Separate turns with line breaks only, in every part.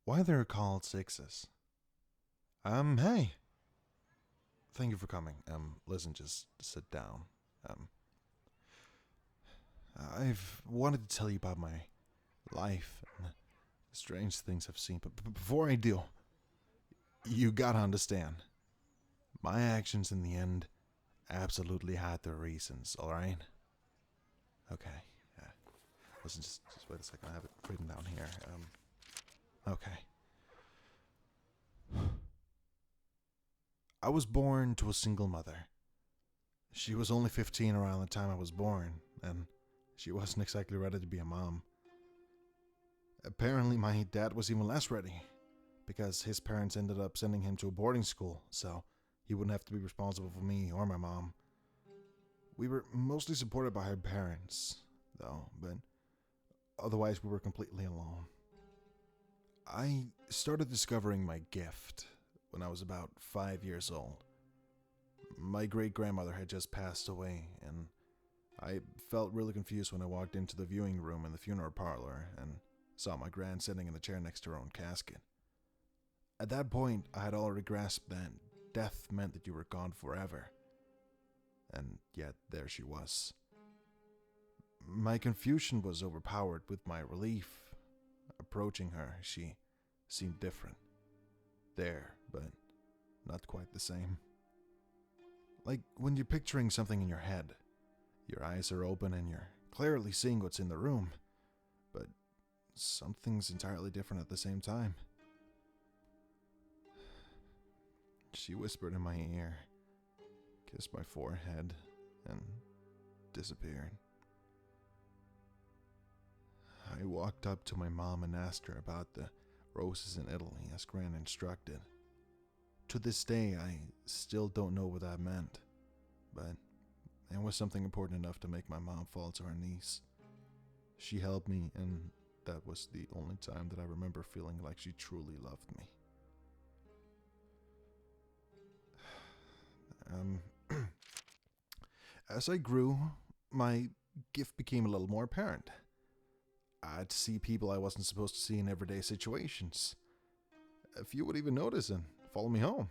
Why they're called sixes? Hey. Thank you for coming. Listen, just sit down. Um, I've wanted to tell you about my life and the strange things I've seen, but before I do, you gotta understand. My actions in the end absolutely had their reasons, alright? Okay. Yeah. Listen, just wait a second. I have it written down here. Okay. I was born to a single mother. She was only 15 around the time I was born, and she wasn't exactly ready to be a mom. Apparently, my dad was even less ready, because his parents ended up sending him to a boarding school, so he wouldn't have to be responsible for me or my mom. We were mostly supported by her parents, though, but otherwise we were completely alone. I started discovering my gift when I was about 5 years old. My great grandmother had just passed away, and I felt really confused when I walked into the viewing room in the funeral parlor and saw my gran sitting in the chair next to her own casket. At that point, I had already grasped that death meant that you were gone forever. And yet, there she was. My confusion was overpowered with my relief. Approaching her, she seemed different. There, but not quite the same. Like when you're picturing something in your head, your eyes are open and you're clearly seeing what's in the room, but something's entirely different at the same time. She whispered in my ear, kissed my forehead, and disappeared. I walked up to my mom and asked her about the roses in Italy as Gran instructed. To this day, I still don't know what that meant, but it was something important enough to make my mom fall to her knees. She held me, and that was the only time that I remember feeling like she truly loved me. As I grew, my gift became a little more apparent. I'd see people I wasn't supposed to see in everyday situations. A few would even notice and follow me home.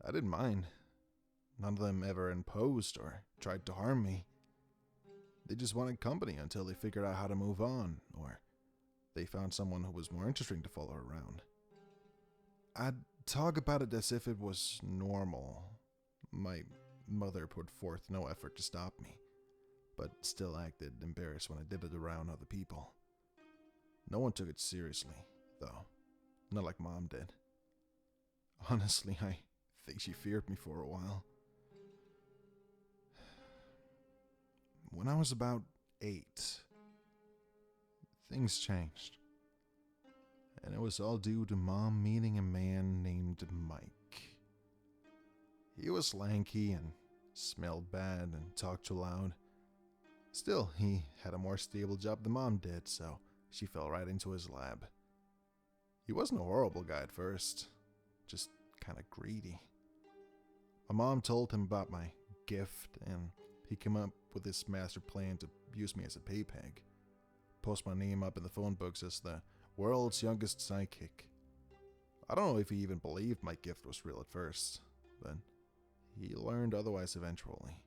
I didn't mind. None of them ever imposed or tried to harm me. They just wanted company until they figured out how to move on, or they found someone who was more interesting to follow around. I'd talk about it as if it was normal. My mother put forth no effort to stop me, but still acted embarrassed when I did it around other people. No one took it seriously, though. Not like Mom did. Honestly, I think she feared me for a while. When I was about 8, things changed. And it was all due to Mom meeting a man named Mike. He was lanky and smelled bad and talked too loud. Still, he had a more stable job than Mom did, so she fell right into his lap. He wasn't a horrible guy at first, just kind of greedy. My mom told him about my gift, and he came up with this master plan to use me as a pay peg. Post my name up in the phone books as the world's youngest psychic. I don't know if he even believed my gift was real at first, but he learned otherwise eventually.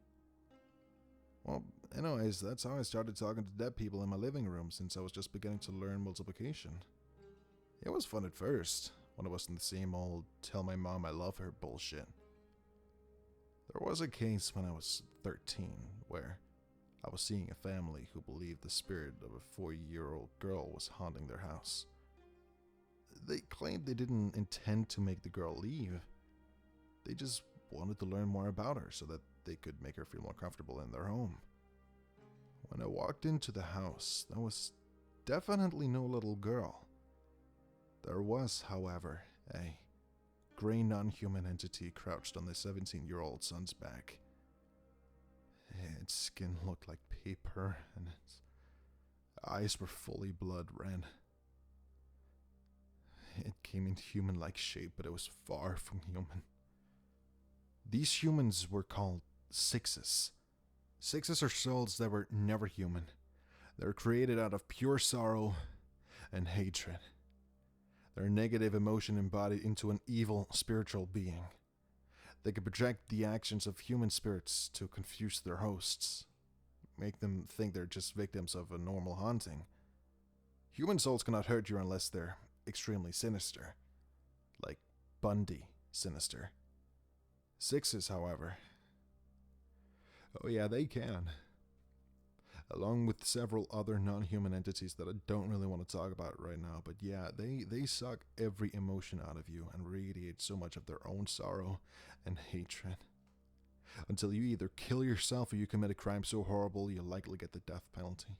Well, anyways, that's how I started talking to dead people in my living room since I was just beginning to learn multiplication. It was fun at first, when it wasn't the same old tell my mom I love her bullshit. There was a case when I was 13 where I was seeing a family who believed the spirit of a 4-year-old girl was haunting their house. They claimed they didn't intend to make the girl leave. They just wanted to learn more about her so that they could make her feel more comfortable in their home. When I walked into the house, there was definitely no little girl. There was, however, a gray non-human entity crouched on the 17-year-old son's back. Its skin looked like paper, and its eyes were fully blood red. It came in human-like shape, but it was far from human. These humans were called sixes. Sixes are souls that were never human. They were created out of pure sorrow and hatred. Their negative emotion embodied into an evil spiritual being. They can project the actions of human spirits to confuse their hosts, make them think they're just victims of a normal haunting. Human souls cannot hurt you unless they're extremely sinister, like Bundy sinister. Sixes, however, oh yeah, they can. Along with several other non-human entities that I don't really want to talk about right now, but yeah, they suck every emotion out of you and radiate so much of their own sorrow and hatred. Until you either kill yourself or you commit a crime so horrible you'll likely get the death penalty.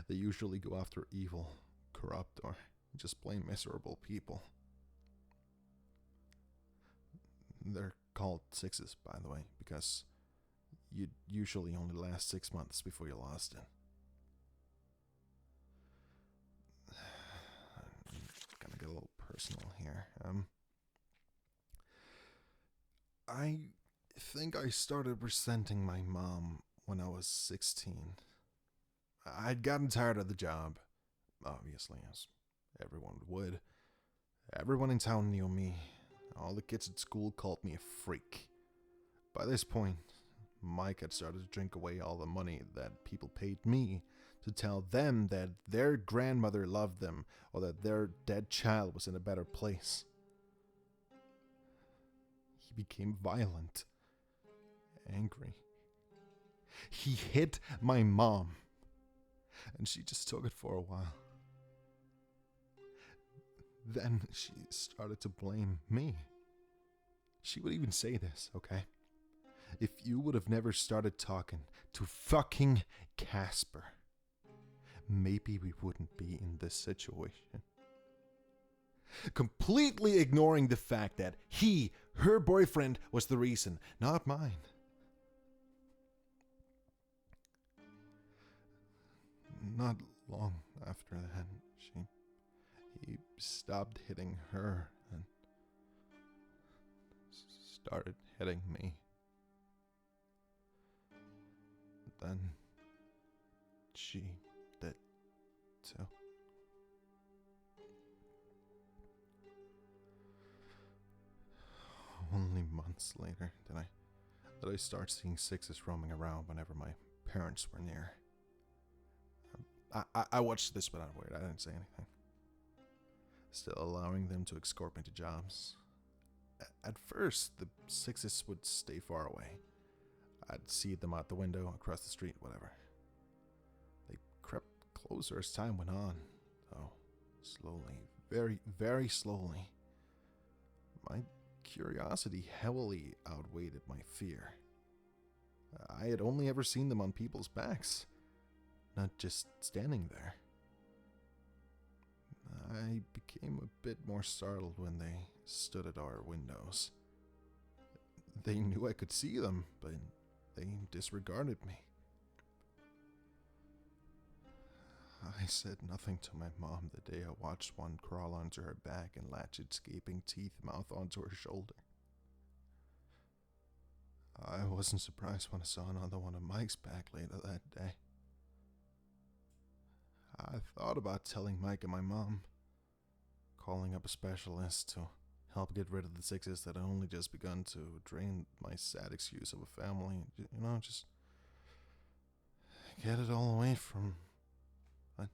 They usually go after evil, corrupt, or just plain miserable people. They're called sixes, by the way, because you'd usually only last 6 months before you lost it. I'm gonna get a little personal here. I think I started resenting my mom when I was 16. I'd gotten tired of the job, obviously, as everyone would. Everyone in town knew me. All the kids at school called me a freak. By this point, Mike had started to drink away all the money that people paid me to tell them that their grandmother loved them or that their dead child was in a better place. He became violent, angry. He hit my mom, and she just took it for a while. Then she started to blame me. She would even say this, okay? If you would have never started talking to fucking Casper, maybe we wouldn't be in this situation. Completely ignoring the fact that he, her boyfriend, was the reason, not mine. Not long after that, he stopped hitting her and started hitting me. Then she did too. Only months later did I start seeing sixes roaming around whenever my parents were near. I watched this without a word. I didn't say anything. Still allowing them to escort me to jobs. At first, the sixes would stay far away. I'd see them out the window, across the street, whatever. They crept closer as time went on, though slowly, very, very slowly. My curiosity heavily outweighed my fear. I had only ever seen them on people's backs, not just standing there. I became a bit more startled when they stood at our windows. They knew I could see them, but they disregarded me. I said nothing to my mom the day I watched one crawl onto her back and latch its gaping teeth mouth onto her shoulder. I wasn't surprised when I saw another one on Mike's back later that day. I thought about telling Mike and my mom, calling up a specialist to help get rid of the sixes that had only just begun to drain my sad excuse of a family. Just get it all away from. But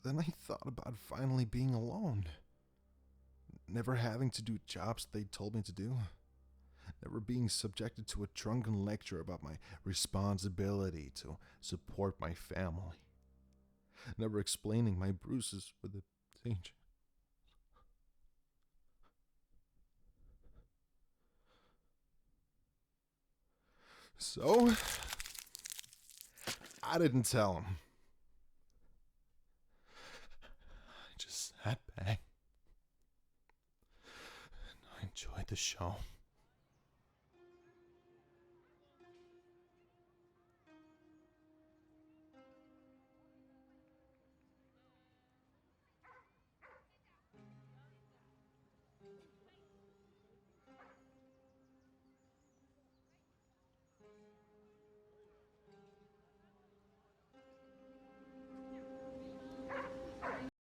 then I thought about finally being alone. Never having to do jobs they told me to do. Never being subjected to a drunken lecture about my responsibility to support my family. Never explaining my bruises with the danger. So, I didn't tell him. I just sat back and I enjoyed the show.